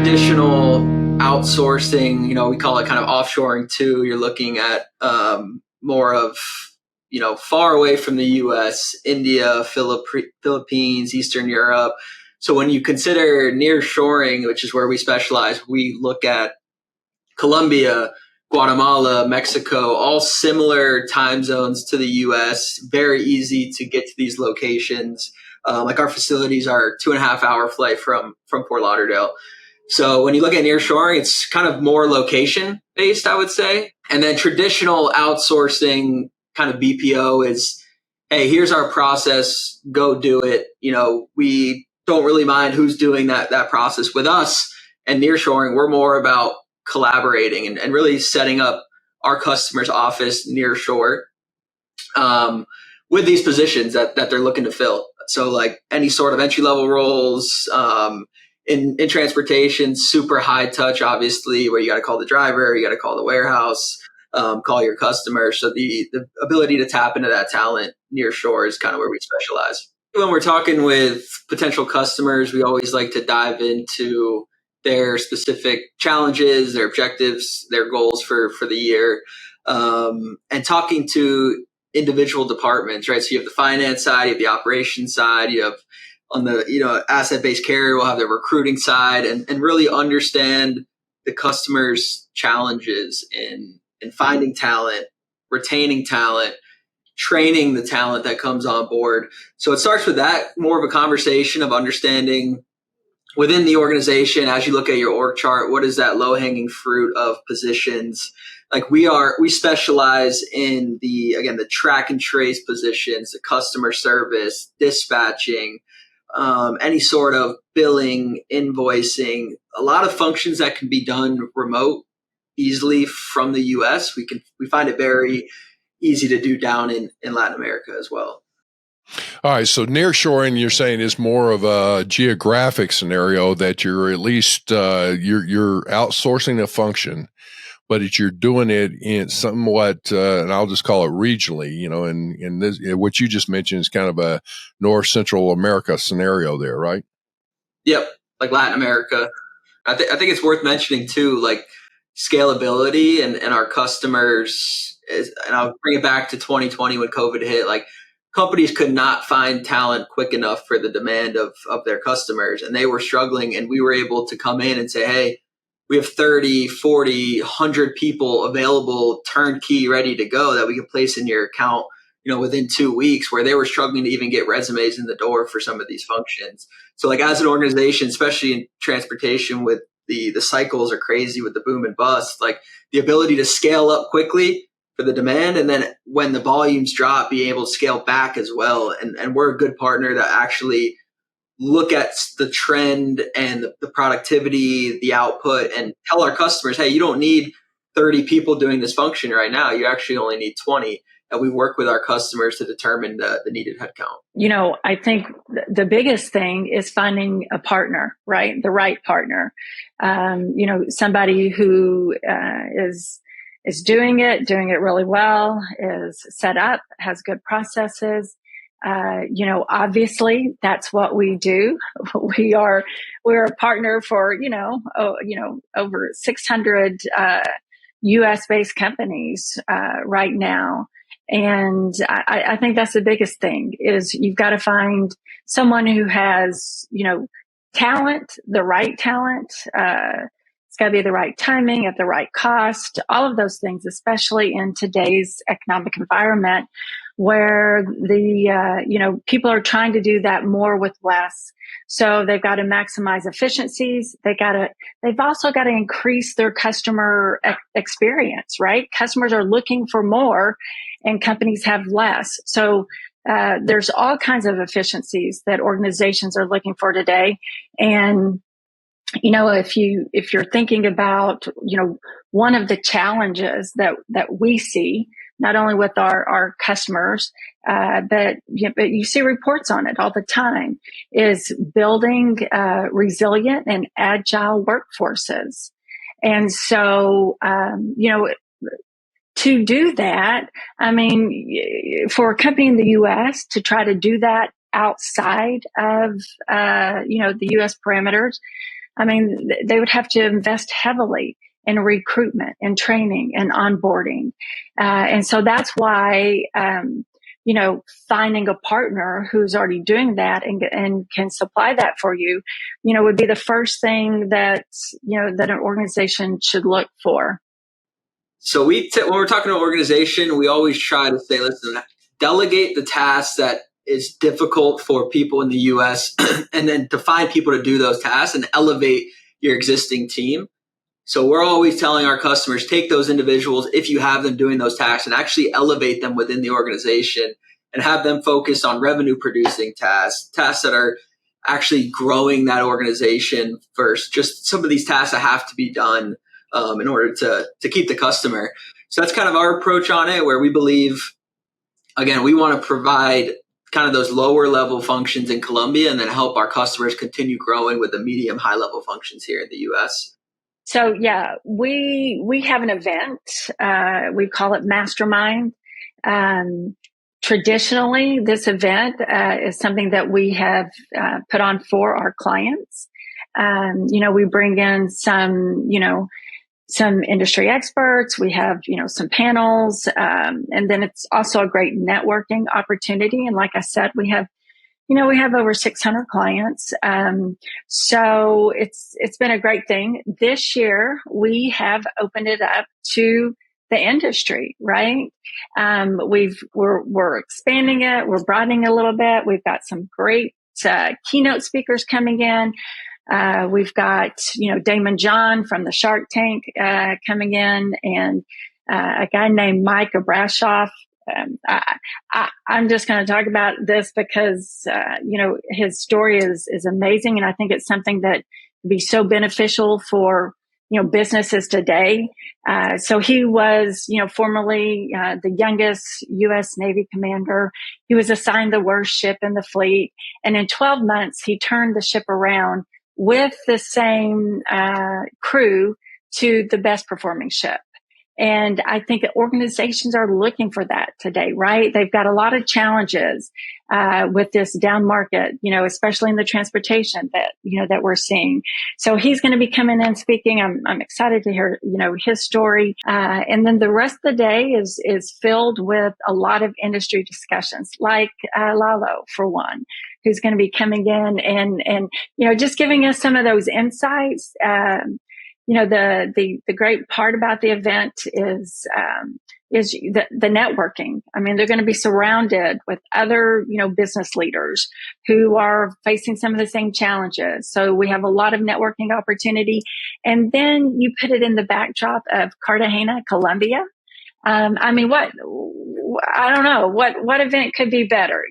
traditional outsourcing, we call it kind of offshoring too. You're looking at more of, far away from the US, India, Philippines, Eastern Europe. So when you consider nearshoring, which is where we specialize, we look at Colombia, Guatemala, Mexico, all similar time zones to the US, very easy to get to these locations. Like our facilities are 2.5 hour flight from Fort Lauderdale. So when you look at nearshoring, it's kind of more location based, I would say. And then traditional outsourcing kind of BPO is, hey, here's our process, go do it. We don't really mind who's doing that process with us. And nearshoring, we're more about collaborating and really setting up our customer's office near shore with these positions that they're looking to fill. So like any sort of entry level roles, in transportation, super high touch, obviously, where you got to call the driver, you got to call the warehouse, call your customer. So the ability to tap into that talent near shore is kind of where we specialize. When we're talking with potential customers, we always like to dive into their specific challenges, their objectives, their goals for the year, and talking to individual departments, right? So you have the finance side, you have the operations side, you have on the asset-based carrier, we'll have the recruiting side, and really understand the customer's challenges in finding talent, retaining talent, training the talent that comes on board. So it starts with that, more of a conversation of understanding within the organization, as you look at your org chart, what is that low-hanging fruit of positions? Like we specialize in the track and trace positions, the customer service, dispatching, any sort of billing, invoicing, a lot of functions that can be done remote easily from the US. We find it very easy to do down in Latin America as well. All right. So nearshoring, you're saying, is more of a geographic scenario that you're at least, you're outsourcing a function, but you're doing it in somewhat, and I'll just call it regionally, and this, what you just mentioned is kind of a North Central America scenario there, right? Yep. Like Latin America. I think it's worth mentioning too, like scalability and our customers and I'll bring it back to 2020 when COVID hit, like companies could not find talent quick enough for the demand of their customers, and they were struggling, and we were able to come in and say, hey, we have 30, 40, 100 people available, turnkey, ready to go that we can place in your account, within 2 weeks, where they were struggling to even get resumes in the door for some of these functions. So like as an organization, especially in transportation with the cycles are crazy with the boom and bust, like the ability to scale up quickly for the demand, and then when the volumes drop, be able to scale back as well. And we're a good partner to actually look at the trend and the productivity, the output, and tell our customers, hey, you don't need 30 people doing this function right now. You actually only need 20. And we work with our customers to determine the needed headcount. I think the biggest thing is finding a partner, right? The right partner. Somebody who is doing it really well, is set up, has good processes. Obviously that's what we do. We're a partner for, over 600, US based companies, right now. And I think that's the biggest thing is you've got to find someone who has, talent, the right talent. It's got to be the right timing at the right cost, all of those things, especially in today's economic environment where people are trying to do that more with less. So they've got to maximize efficiencies. They've also got to increase their customer experience, right? Customers are looking for more and companies have less. So there's all kinds of efficiencies that organizations are looking for today. And if you're thinking about, one of the challenges that we see, not only with our customers, but you see reports on it all the time, is building resilient and agile workforces. And so, to do that, for a company in the U.S. to try to do that outside of, the U.S. parameters, I mean, they would have to invest heavily in recruitment and training and onboarding. And so that's why, finding a partner who's already doing that and can supply that for you, would be the first thing that an organization should look for. So when we're talking to an organization, we always try to say, listen, delegate the tasks that is difficult for people in the US and then to find people to do those tasks and elevate your existing team. So we're always telling our customers, take those individuals, if you have them doing those tasks, and actually elevate them within the organization and have them focus on revenue producing tasks that are actually growing that organization first. Just some of these tasks that have to be done in order to keep the customer. So that's kind of our approach on it, where we believe, again, we want to provide kind of those lower level functions in Colombia and then help our customers continue growing with the medium high level functions here in the US. So yeah, we have an event. We call it Mastermind. Traditionally, this event is something that we have put on for our clients. We bring in some industry experts. We have, some panels. And then it's also a great networking opportunity. And like I said, we have over 600 clients. So it's been a great thing. This year, we have opened it up to the industry, right? We're expanding it. We're broadening a little bit. We've got some great, keynote speakers coming in. We've got, Damon John from the Shark Tank, coming in, and, a guy named Mike Abrashoff. I'm just going to talk about this because, his story is amazing. And I think it's something that would be so beneficial for, businesses today. So he was, formerly, the youngest U.S. Navy commander. He was assigned the worst ship in the fleet. And in 12 months, he turned the ship around with the same, crew to the best performing ship. And I think organizations are looking for that today, right? They've got a lot of challenges with this down market, especially in the transportation that we're seeing. So he's going to be coming in speaking. I'm excited to hear, his story. And then the rest of the day is filled with a lot of industry discussions, like Lalo, for one, who's going to be coming in and just giving us some of those insights. The great part about the event is the networking. I mean, they're going to be surrounded with other, business leaders who are facing some of the same challenges. So we have a lot of networking opportunity. And then you put it in the backdrop of Cartagena, Colombia. I don't know what event could be better.